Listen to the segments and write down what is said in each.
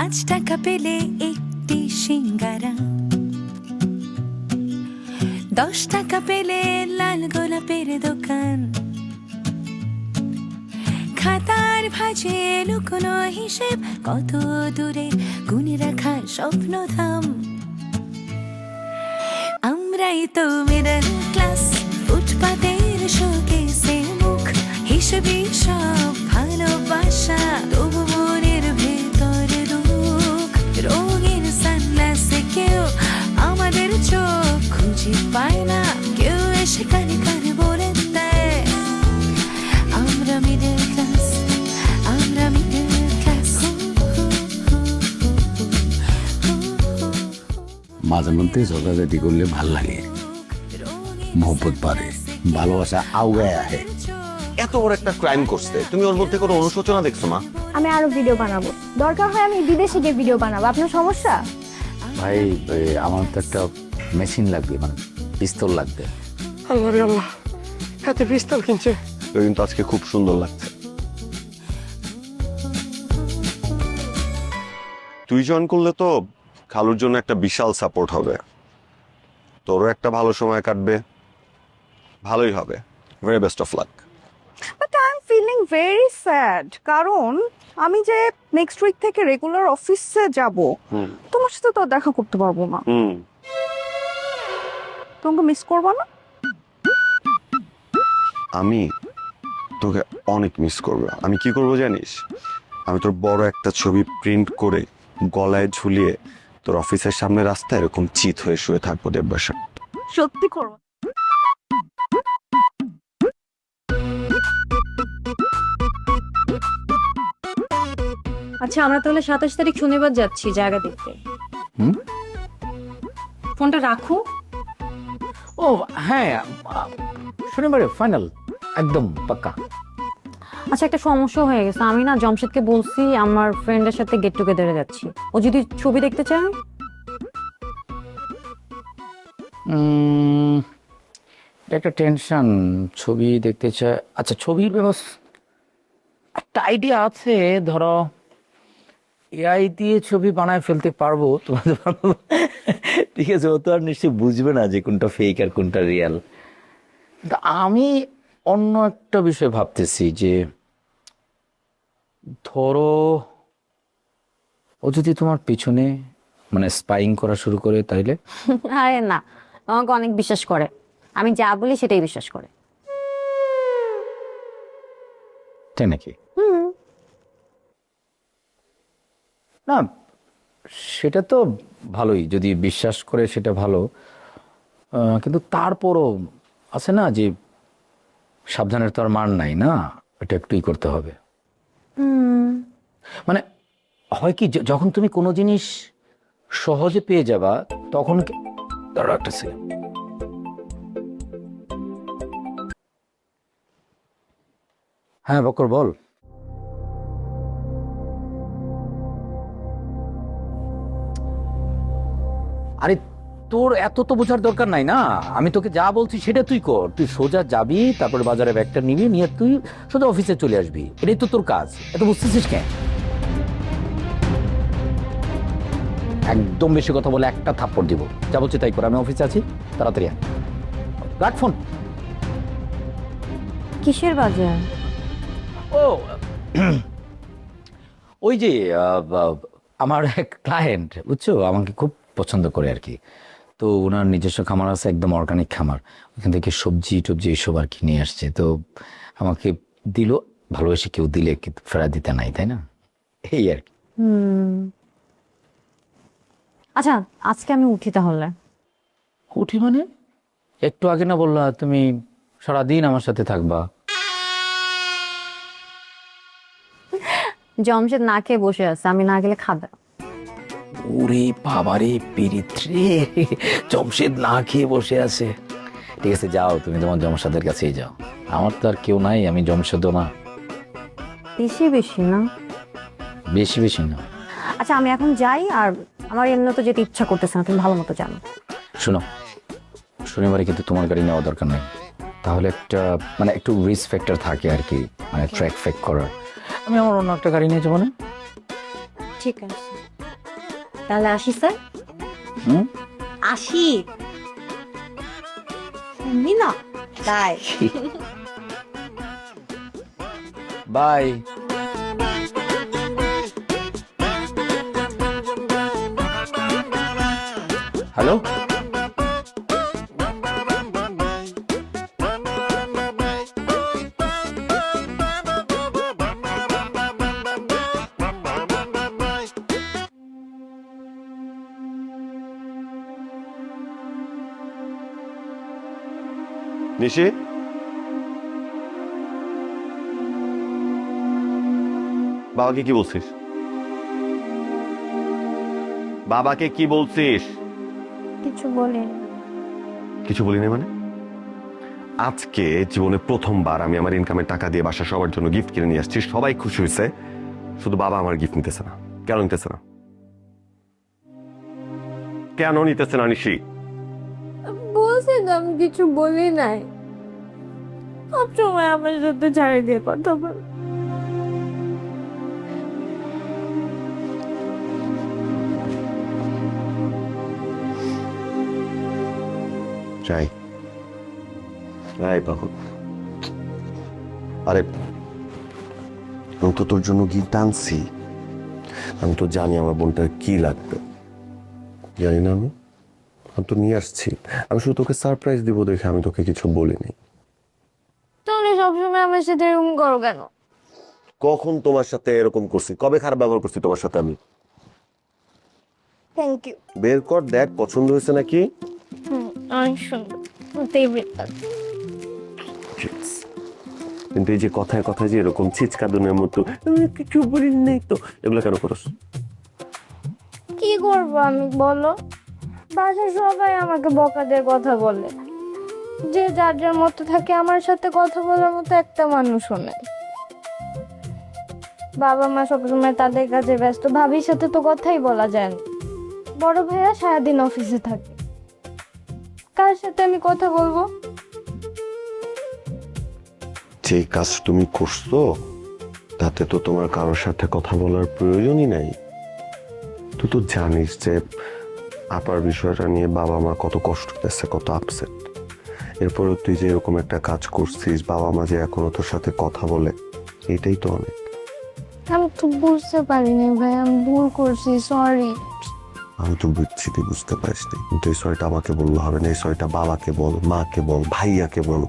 5 টাকা পেলে একটি সিঙ্গারা, 10 টাকা পেলে লাল গোলাপের দোকান, খাতার ভাঁজে লুকোনো হিসেব, কত দূরে গুনে রাখা স্বপ্নধাম। আমরাই তো মিডল ক্লাস, ফুটপাতের শোকেসে মুখ, হিসেবে সব ভালোবাসা, তবু মনের ভেতর দুঃখ। রঙের সানগ্লাসে কেউ আমাদের চোখ খুঁজে পায় না, কেউ এসে কানে কানে বলে দেয় আমরা মিডল ক্লাস, আমরা মিডল ক্লাস। মাঝে মধ্যে ঝগড়াঝাটি করলে ভাল লাগে, মহব্বত বাড়ে, ভালোবাসা আউগায় আহে। এত বড় একটা ক্রাইম করছে, তুমি ওর মধ্যে কোনো অনুশোচনা দেখছো না? আমি আরো ভিডিও বানাবো, দরকার হয় আমি বিদেশে গিয়ে ভিডিও বানাবো। আপনার সমস্যা? ভাই আমার তো একটা মেশিন লাগবে, মানে পিস্তল লাগবে। আল্লাহ রে আল্লাহ, হাতে পিস্তল কিনছে। কিন্তু আজকে খুব সুন্দর লাগছে। তুই জয়েন করলে তো খালুর জন্য একটা বিশাল সাপোর্ট হবে, তোরও একটা ভালো সময় কাটবে, ভালোই হবে। Very best of luck. But I am feeling very sad, কারণ আমি যে নেক্সট উইক থেকে রেগুলার অফিসে যাব, তোমার সাথে তো আর দেখা করতে পারবো না। তোমাকে মিস করবো না? আমি তোকে অনেক মিস করবো। আমি কি করবো জানিস? আমি তোর বড় একটা ছবি প্রিন্ট করে গলায় ঝুলিয়ে তোর অফিসের সামনে রাস্তায় এরকম চিত হয়ে শুয়ে থাকবো দেববাসা। সত্যি করবো? আচ্ছা, আমরা তাহলে 27 তারিখ শনিবার যাচ্ছি জায়গা দেখতে। ফোনটা রাখো। ও হ্যাঁ, শনিবারে ফাইনাল, একদম পাক্কা। আচ্ছা, একটা সমস্যা হয়ে গেছে। আমি না জমশেদকে বলছি আমার ফ্রেন্ডের সাথে গেট টুগেদারে যাচ্ছি। ও যদি ছবি দেখতে চায়। একটা টেনশন, ছবি দেখতে চায়। আচ্ছা, ছবির ব্যবস্থা একটা আইডিয়া আছে, ধরো এআই দিয়ে ছবি বানায় ফেলতে পারবো তোমাদের। ঠিক আছে, ও তো আর নিশ্চয়ই বুঝবে না যে কোনটা ফেক আর কোনটা রিয়েল। আমি অন্য একটা বিষয় ভাবতেছি যে ধরো ও যদি তোমার পিছনে মানে স্পাইং করা শুরু করে, তাইলে? আরে না, আমাকে অনেক বিশ্বাস করে। আমি যা বলি সেটাই বিশ্বাস করে। তাই নাকি? না, সেটা তো ভালোই, যদি বিশ্বাস করে সেটা ভালো। কিন্তু তারপরও আছে না যে সাবধানের তো আর মান নাই না, এটা একটুই করতে হবে। মানে হয় কি, যখন তুমি কোনো জিনিস সহজে পেয়ে যাবা তখন ধরো একটা ছিল, হ্যাঁ বকর বল। আরে তোর এত তো বোঝার দরকার নাই না, আমি তোকে যা বলছি সেটা তুই কর। তুই সোজা যাবি, তারপরে বাজারে ব্যাগটা নিবি, নিয়ে তুই সোজা অফিসে চলে আসবি। এটাই তো তোর কাজ। এত বুঝতেছিস কেন? একদম বেশি কথা বলে একটা থাপ্পড় দিব। যা বলছি তাই কর। আমি অফিসে আছি, তাড়াতাড়ি আয়। রাখ ফোন। কিসের বাজার? ও ওই যে আমার এক ক্লায়েন্ট, বুঝছো, আমাকে খুব পছন্দ করে আর কি। তো ওনার নিজস্ব খামার আছে, একদম অর্গানিক খামার। ওখান থেকে সবজি টবজি এইসব আর কি নিয়ে আসছে। তো আমাকে দিল, ভালোবেসে কেউ দিলে কিন্তু ফেরা দিতে নাই, তাই না? এই আর কি। আচ্ছা, আজকে আমি উঠি তাহলে। উঠি মানে? একটু আগে না বললা তুমি সারাদিন আমার সাথে থাকবা? জমশেদ না খেয়ে বসে আছে, আমি না গেলে খাবে। ওরে বাবারে পিরিত রে, জমশেদ না খেয়ে বসে আছে। ঠিক আছে, যাও তুমি তোমার জমশেদের কাছেই যাও। আমার তো আর কেউ নাই, আমি জমশেদও না। বেশি বেশি না? বেশি বেশি না। আচ্ছা, আমি এখন যাই। আর আমার এমনি তো যেতে ইচ্ছা করতেছে না, তুমি ভালো মতো জানো। শোনো, শনিবারে কিন্তু তোমার গাড়ি নেওয়া দরকার নেই। তাহলে একটা মানে একটু রিস্ক ফ্যাক্টর থাকে আর কি, মানে ট্র্যাক ফ্যাক করার। আমি আমার অন্য একটা গাড়ি নিয়ে যাবো না? ঠিক আছে। তাহলে আসি স্যার। হুম? আসি। শুনবি না তাই। বাই। হ্যালো, নিশি, বাবাকে কি বলছিস? বাবাকে কি বলছিস? কিছু বলিনি। কিছু বলিনি মানে? আজকে জীবনে প্রথমবার আমি আমার ইনকামের টাকা দিয়ে বাসা সবার জন্য গিফট কিনে নিয়ে আসছি, সবাই খুশি হয়েছে, শুধু বাবা আমার গিফট নিতেছে না। কেন নিতেছে না? কেন নিতেছে না নিশি? বলছিলাম কিছু বলি নাই, সবসময় আমার সাথে ছাড়ি দিয়ে কথা বল। যাই বাবু, আরে আমি তো তোর জন্য গিফট আনছি। আমি তো জানি আমার বোনটার কি লাগবে, জানি না আমি তো নিয়ে আসছি। আমি শুধু তোকে সারপ্রাইজ দিব দেখে আমি তোকে কিছু বলিনি। তাহলে সবসময় আমার সাথে এরকম করো কেন? কখন তোমার সাথে এরকম করছি? কবে খারাপ ব্যবহার করছি তোমার সাথে আমি? Thank you. বের কর, দেখ পছন্দ হয়েছে নাকি। অনেক সুন্দর। কিন্তু এই যে কথায় কথায় যে এরকম ছিচকাদনের মতো আমি কিছু বলি নাই তো, এগুলো কেন করছ? কি করবো আমি বলো? বাসায় সবাই আমাকে বকা দিয়ে কথা বলে, যে যার যার মতো থাকে, আমার সাথে কথা বলার মতো একটা মানুষও নেই। বাবা মা সবসময় তাদের কাছে ব্যস্ত, ভাবির সাথে তো কথাই বলা যায় না। বড় ভাইয়া সারাদিন অফিসে থাকে, কার সাথে আমি কথা বলবো? যে কাজ তুমি করছো তাতে তো তোমার কারোর সাথে কথা বলার প্রয়োজনই নাই। তুই তো জানিস যে আপার বিষয়টা নিয়ে বাবা মা কত কষ্ট পেয়েছে, কত আপসেট। এরপরে তুই যে এরকম একটা কাজ করছিস, বাবা মা যে এখনো তোর সাথে কথা বলে, এটাই তো অনেক। আমি তো বুঝতে পারিনি ভাই, আমি ভুল করছি, সরি। আমি তো বুঝছি তুই বুঝতে পারিস নি, কিন্তু এই সরিটা আমাকে বললে হবে না। এই সরিটা বাবাকে বল, মাকে বল, ভাইয়াকে বল,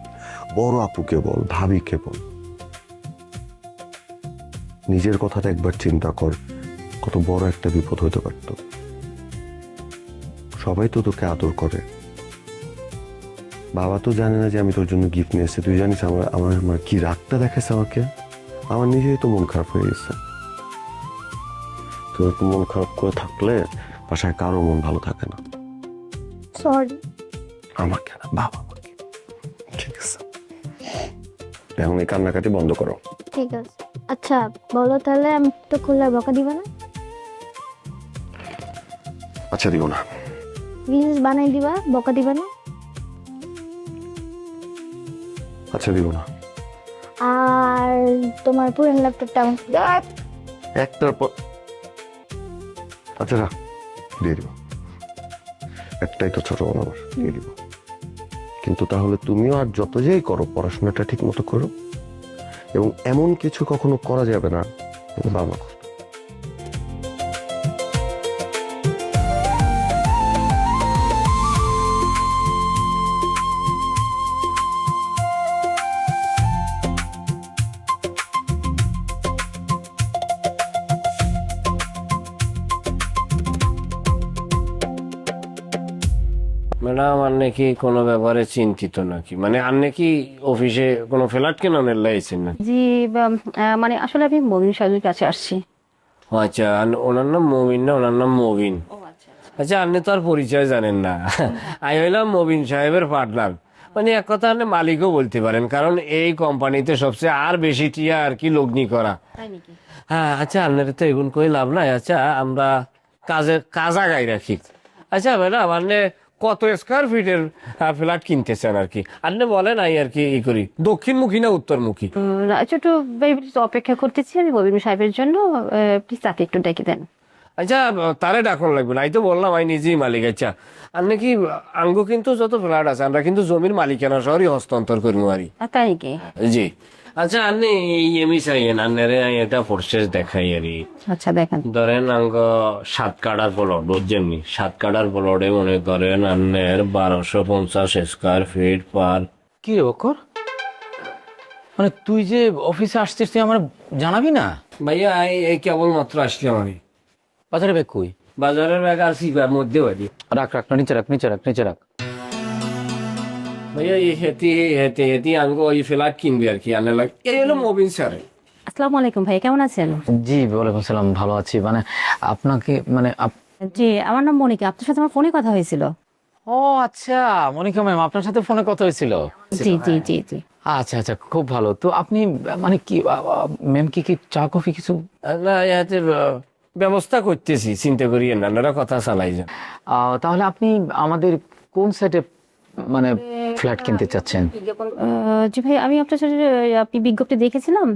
বড় আপুকে বল, ভাবিকে বল। নিজের কথাটা একবার চিন্তা কর, কত বড় একটা বিপদ হতে পারত। সবাই তো তোকে আদর করে। বাবা তো জানে না যে আমি তোর জন্য গিফট নিয়ে এসেছি। তুই জানিস আমার আমার আমার কি রাগটা দেখাচ্ছে আমাকে। আমার নিজেই তো মন খারাপ হয়ে গেছে। তোর মন খারাপ করে থাকলে বাসায় কারো মন ভালো থাকে না। সরি। আমাকে না, বাবা আমাকে। ঠিক আছে, এখন এই কান্নাকাটি বন্ধ করো। ঠিক আছে। আচ্ছা বলো তাহলে, আমি তো খুললে বকা দিবা না? আচ্ছা দিব না। রিলস বানাই দিবা, বকা দিবা না? আচ্ছা দিব না। আর তোমার পুরান ল্যাপটপটা একটার পর আচ্ছা রাখ, দিয়ে দিব। একটাই তো ছোট বোন আমার, দিয়ে দিব। কিন্তু তাহলে তুমিও আর যত যেই করো পড়াশোনাটা ঠিক মতো করো, এবং এমন কিছু কখনো করা যাবে না বাবা। ম্যাডাম, আর নাকি কোনো ব্যাপারে চিন্তিত নাকি? মানে আর নাকি অফিসে কোনো ফ্ল্যাট কেনার লাইছেন না? জি মানে আসলে আমি মবিন সাহেবের কাছে আসছি। ও আচ্ছা, ওনার নাম মবিন না, ওনার নাম মবিন। আচ্ছা, আপনি তো আর পরিচয় জানেন না। আমি হইলাম মবিন সাহেবের পার্টনার। মানে এক কথা আপনি মালিকও বলতে পারেন, কারণ এই কোম্পানিতে সবচেয়ে আর বেশি টিয়া আর কি লগ্নি করা। হ্যাঁ আচ্ছা, আপনার তো এগুন কই লাভ নাই। আচ্ছা আমরা কাজা গাই রাখি। আচ্ছা ম্যাডাম, আপনি কত স্কোয়ার ফিটের ফ্ল্যাট কিনতে চান আর কি? আপনি বলেন, আই আর কি ই করি, দক্ষিণমুখী না উত্তরমুখী? ছোট অপেক্ষা করতেছি আমি মবিন সাহেবের জন্য, প্লিজ তাকে একটু ডেকে দেন। আচ্ছা তারে ডাকন লাগবে না, আমি তো বললাম আমি নিজেই মালিক। আচ্ছা আর নাকি আঙ্গ কিন্তু যত ফ্ল্যাট আছে আমরা কিন্তু জমির মালিকানা শহরই হস্তান্তর করবো আরি। তাই নাকি? জি আচ্ছা আপনি এমি চাইয়েন আন্নারে এটা প্রসেস দেখাই আরি। আচ্ছা দেখেন। ধরেন আঙ্গ 7 কাটার প্লট বুঝছেননি, 7 কাটার প্লটে মনে করেন আন্নের 1250 স্কোয়ার ফিট পার। কি রে বকর, মানে তুই যে অফিসে আসছিস তুই আমার জানাবি না? ভাইয়া এই কেবল মাত্র আসলাম আমি। বাজারে ব্যাগ কই? বাজারের ব্যাগ আর সিবার মধ্যে বাড়ি। রাখ রাখ, নিচে রাখ নিচে রাখ নিচে রাখ। ভাইয়া এই হেঁটে আঙ্গো ওই ফ্ল্যাট কিনবি আর কি আনে লাগে। এই হলো মবিন স্যার। আসসালামু আলাইকুম ভাই, কেমন আছেন? জি ওয়ালাইকুম সালাম, ভালো আছি। মানে আপনাকে মানে জি আমার নাম মনিকা, আপনার সাথে আমার ফোনে কথা হয়েছিল। ও আচ্ছা মনিকা ম্যাম, আপনার সাথে ফোনে কথা হয়েছিল? জি জি জি জি। আচ্ছা আচ্ছা, খুব ভালো। তো আপনি মানে কি ম্যাম কি কি চা কফি কিছু? না ইয়াতে ব্যবস্থা করতেছি, চিন্তা করিয়েন না, আপনারা কথা চালাই যান। তাহলে আপনি আমাদের কোন সাইডে মানে ফ্ল্যাট কিনতে চাচ্ছেন? জি ভাই আমি আপনার সাথে আপনি বিজ্ঞপ্তি দেখেছিলাম,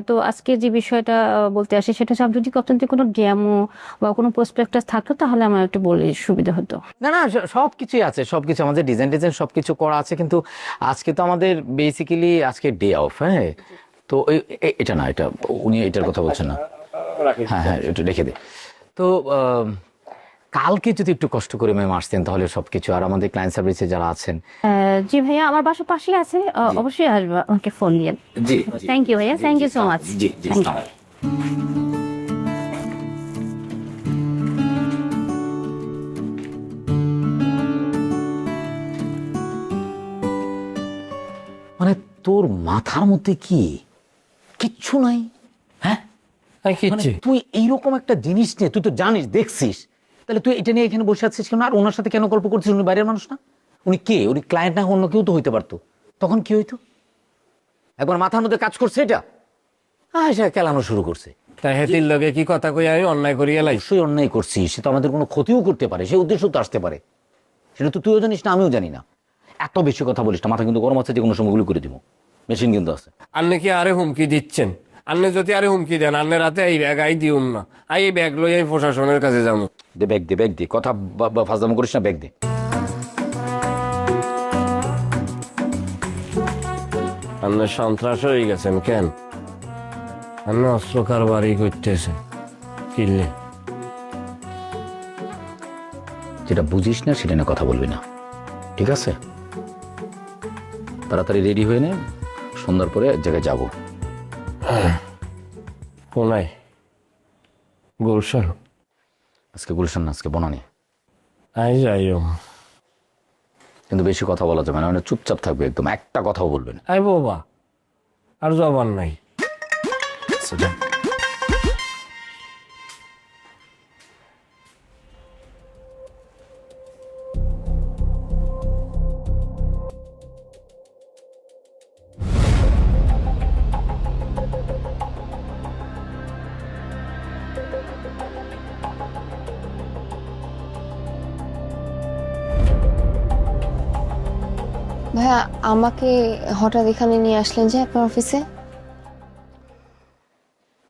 তো আজকে যে বিষয়টা বলতে আসি সেটা হচ্ছে যদি আপনাদের কোনো ডেমো বা কোনো প্রসপেক্টাস থাকতো তাহলে আমার একটু বলে সুবিধা হতো। না না, সব কিছুই আছে, সব কিছু আমাদের ডিজাইন সব কিছু করা আছে, কিন্তু আজকে তো আমাদের বেসিক্যালি আজকে ডে অফ। হ্যাঁ তো এটা না, এটা উনি এটার কথা বলছেন না। হ্যাঁ হ্যাঁ একটু রেখে দে। তো কালকে যদি একটু কষ্ট করে ম্যাম আসতেন তাহলে সবকিছু, আর আমাদের ক্লায়েন্ট সার্ভিসে যারা আছেন। জি ভাইয়া আমার বাসার পাশেই আছে, অবশ্যই আসবো, আমাকে ফোন দিয়ে। জি থ্যাংক ইউ ভাইয়া, থ্যাংক ইউ সো মাচ। জি জি। মানে তোর মাথার মধ্যে কি কিচ্ছু নাই? হ্যাঁ মানে তুই এইরকম একটা জিনিস নিয়ে, তুই তো জানিস দেখছিস, তাহলে তুই এটা নিয়ে এখানে বসে আছিস কেন? আর ওনার সাথে কেন গল্প করছিস? উনি বাইরের মানুষ না? উনি কে? উনি ক্লায়েন্ট না, অন্য কেউ তো হইতে পারতো। তখন কি হইতো? একবার মাথার মধ্যে কাজ করছে এটা, সে কেলানো শুরু করছে। তাই হেতির লগে কি কথা কই আমি অন্যায় করি এলাই? অবশ্যই অন্যায় করছিস, সে তো আমাদের কোনো ক্ষতিও করতে পারে, সে উদ্দেশ্য তো আসতে পারে। সেটা তো তুইও জানিস না, আমিও জানি না। এত বেশি কথা বলিস না, মাথা কিন্তু গরম আছে, যে কোনো সময় গুলি করে দিব, মেশিন কিন্তু আছে। আন্নে কি আরে হুমকি দিচ্ছেন? আন্নে যদি আরে হুমকি দেন আন্নে রাতে এই ব্যাগ আই দিউন না, আই এই ব্যাগ লই আমি প্রশাসনের কাছে যাবো। দে ব্যাগ দে, ব্যাগ দে, কথা ফাজলামো করিস না, ব্যাগ দে। আন্নে সন্ত্রাস হয়ে গেছেন কেন? আন্নে অস্ত্র কারবারই করতেছে কিনলে। যেটা বুঝিস না সেটা নিয়ে কথা বলবি না, ঠিক আছে? তাড়াতাড়ি রেডি হয়ে নে, সন্ধ্যার পরে এক জায়গায় যাবো। কোনায়? গুলশান? আজকে গুলশান না, আজকে বনানি। আই যাইও, কিন্তু বেশি কথা বলা যাবে না, মানে চুপচাপ থাকবে একদম, একটা কথাও বলবে না। আই বাবা আর জবান নাই। সেটা ভাইয়া আমাকে হঠাৎ এখানে নিয়ে আসলেন যে আপনার অফিসে?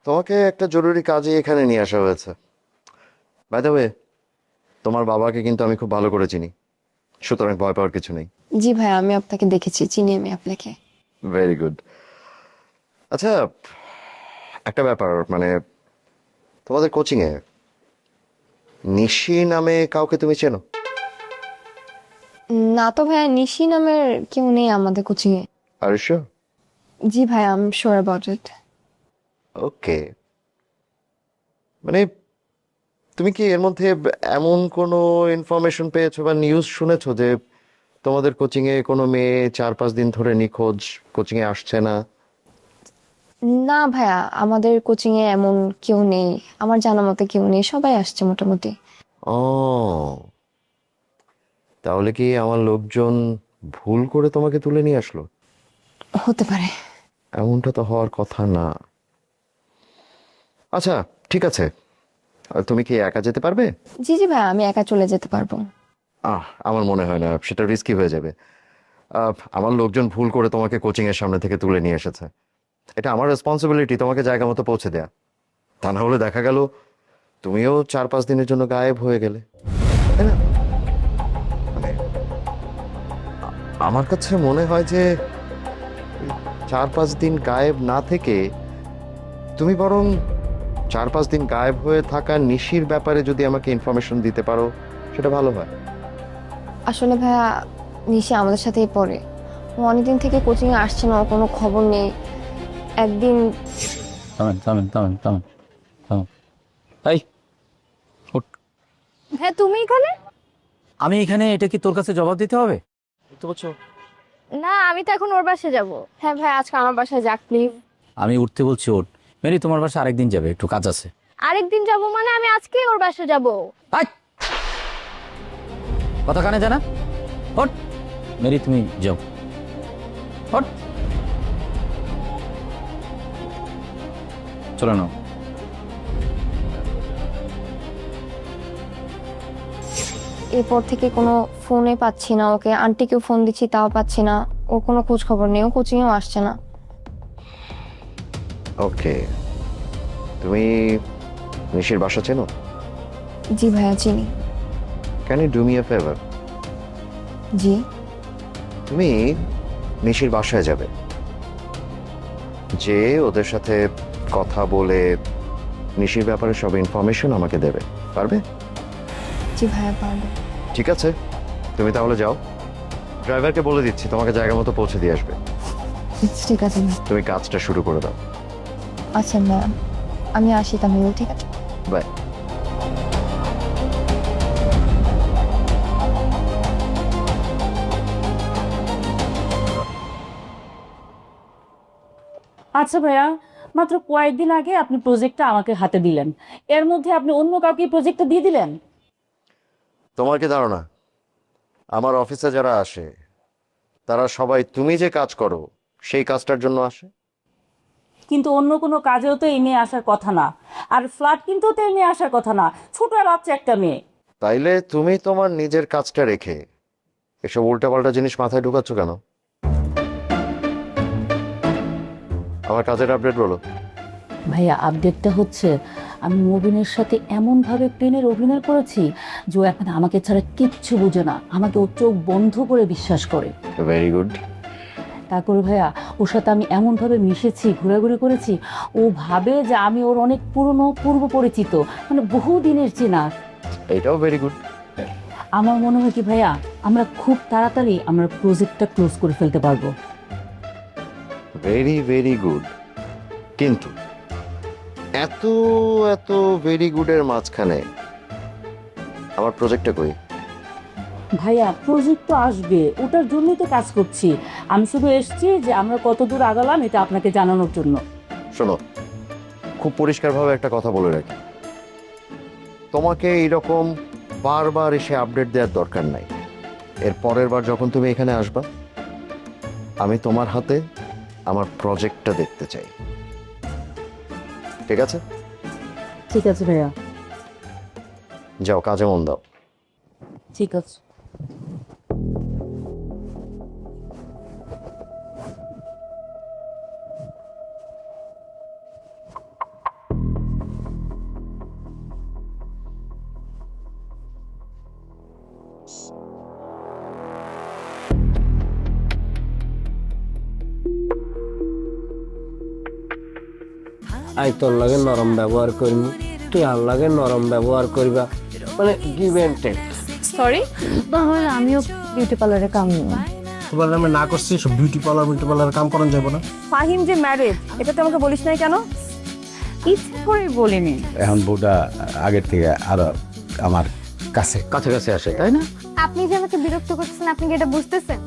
তোমাকে একটা জরুরি কাজে এখানে নিয়ে আসা হয়েছে। বাই দ্য ওয়ে, তোমার বাবাকে কিন্তু আমি খুব ভালো করে চিনি, সুতরাং ভয় পাওয়ার কিছু নেই। জি ভাইয়া আমি আপনাকে দেখেছি, চিনি আমি আপনাকে। Very good. আচ্ছা একটা ব্যাপার, মানে তোমাদের কোচিংয়ে নিশি নামে কাউকে তুমি চেনো? না তো ভাইয়া, নিশি নামের কেউ নেই আমাদের কোচিং এ। Are you sure? জি ভাইয়া I am sure about it. Okay, মানে তুমি কি এর মধ্যে এমন কোনো ইনফরমেশন পেয়েছো বা নিউজ শুনেছো যে তোমাদের কোচিং এ কোনো মেয়ে 4-5 দিন ধরে নিখোঁজ, কোচিং এ আসছে না? না ভাইয়া আমাদের কোচিং এ এমন কেউ নেই, আমার জানা মতে কেউ নেই, সবাই আসছে মোটামুটি। ও, তাহলে কি আমার লোকজন ভুল করে তোমাকে তুলে নিয়ে আসলো? হতে পারে। এমনটা তো হওয়ার কথা না। আচ্ছা ঠিক আছে, তুমি কি একা যেতে পারবে? জি জি ভাইয়া আমি একা চলে যেতে পারবো। আমার মনে হয় না, সেটা রিস্কি হয়ে যাবে। আমার লোকজন ভুল করে তোমাকে কোচিং এর সামনে থেকে তুলে নিয়ে এসেছে, এটা আমার রেসপন্সিবিলিটি তোমাকে জায়গা মতো পৌঁছে দেয়া। তা না হলে দেখা গেল তুমিও 4-5 দিনের জন্য গায়েব হয়ে গেলে, তাই না? মানে আমার কাছে মনে হয় যে 4-5 দিন গায়েব না থেকে তুমি বরং 4-5 দিন গায়েব হয়ে থাকা নিশির ব্যাপারে যদি আমাকে ইনফরমেশন দিতে পারো সেটা ভালো হয়। আসলে ভাইয়া নিশি আমাদের সাথেই পড়ে। ও অনেকদিন থেকে কোচিং এ আসছে না, ওর কোনো খবর নেই। একদিন থামেন। এই ওঠ। হ্যাঁ তুমি এখানে? আমি এখানে, এটা কি তোর কাছে জবাব দিতে হবে? বুঝতে পারছো? না আমি তো এখন ওর বাসায় যাব। হ্যাঁ ভাই আজকে আমার বাসায় যাক প্লিজ। আমি উঠতে বলছি ওঠ। মেরি, তোমার বাসা আরেকদিন যাবে, একটু কাজ আছে। আরেকদিন যাব মানে আমি আজকেই ওর বাসায় যাব। আই! কথা কানে জানা? ওঠ। মেরি তুমি যাও, ওঠ। চলো না। এরপর থেকে কোনো ফোনে পাচ্ছি না ওকে, আন্টিকেও ফোন দিচ্ছি তাও পাচ্ছি না, ওর কোনো খোঁজ খবর নেই, ও কোচিংয়েও আসছে না। ওকে, তুমি নিশির বাসা চেনো? জি ভাইয়া চিনি। Can you do me a favour? জি। তুমি নিশির বাসায় যাবে, যে ওদের সাথে কথা বলে নিশির ব্যাপারে সব ইনফরমেশন আমাকে দেবে, পারবে? জি ভাইয়া পারবো। ঠিক আছে, তুমি তাহলে যাও। ড্রাইভারকে বলে দিচ্ছি তোমাকে জায়গা মতো পৌঁছে দিয়ে আসবে। ঠিক আছে ভাই। তুমি কাজটা শুরু করে দাও। আচ্ছা ম্যাম, আমি আসি তাহলে। ঠিক আছে, বাই। আচ্ছা ভাইয়া, মাত্র কয়েকদিন আগে আপনি প্রজেক্টটা আমাকে হাতে দিলেন, এর মধ্যে আপনি অন্য কাউকে প্রজেক্টটা দিয়ে দিলেন। তোমার কি ধারণা আমার অফিসে যারা আসে তারা সবাই তুমি যে কাজ করো সেই কাজটার জন্য আসে? কিন্তু অন্য কোনো কাজেও তো এই মেয়ে আসার কথা না, আর ফ্ল্যাট কিনতেও তো এই মেয়ে আসার কথা না, ছোট বাচ্চা একটা মেয়ে। তাইলে তুমি তোমার নিজের কাজটা রেখে এসব উল্টাপাল্টা জিনিস মাথায় ঢুকাচ্ছ কেন? আমার কাজের আপডেট বলো। ভাইয়া আপডেটটা হচ্ছে, আমি মুবিনের সাথে এমনভাবে প্রেমের অভিনয় করেছি যে ও এখন আমাকে ছাড়া কিচ্ছু বুঝে না, আমাকে ও চোখ বন্ধ করে বিশ্বাস করে। Very good. তারপরে ভাইয়া ওর সাথে আমি এমনভাবে মিশেছি, ঘোরাঘুরি করেছি, ও ভাবে যে আমি ওর অনেক পুরনো পূর্ব পরিচিত, মানে বহু দিনের চেনা। এটাও ভেরি গুড। আমার মনে হয় কি ভাইয়া, আমরা খুব তাড়াতাড়ি আমরা প্রজেক্টটা ক্লোজ করে ফেলতে পারবো। Very very good. কিন্তু এত এত ভেরি গুডের মাঝখানে আমার প্রজেক্টটা কই? ভাইয়া প্রজেক্ট তো আসবে, ওটার জন্যই তো কাজ করছি। আমি শুধু এসেছি যে আমরা কত দূর আগালাম এটা আপনাকে জানানোর জন্য। শোনো, খুব পরিষ্কারভাবে একটা কথা বলে রাখি, তোমাকে এইরকম বারবার এসে আপডেট দেওয়ার দরকার নাই। এর পরের বার যখন তুমি এখানে আসবা, আমি তোমার হাতে আমার প্রজেক্টটা দেখতে চাই। ঠিক আছে? ঠিক আছে ভাইয়া। যাও কাজে মন দাও। ঠিক আছে। আই তোর লাগে নরম ব্যবহার করবি, তুই আর লাগে নরম ব্যবহার করবা, মানে গিভ এন্ড টেক। সরি। তাহলে আমিও বিউটি পার্লারে কাম তোমার নামে না করছি, সব বিউটি পার্লার কাম করান যাবো না। ফাহিম যে ম্যারেড, এটা তো আমাকে বলিস নাই কেন? ইচ্ছে করে বলিনি। এখন বউটা আগের থেকে আরো আমার কাছে কাছাকাছি আসে, তাই না? আপনি যে আমাকে বিরক্ত করতেছেন, আপনি কি এটা বুঝতেছেন?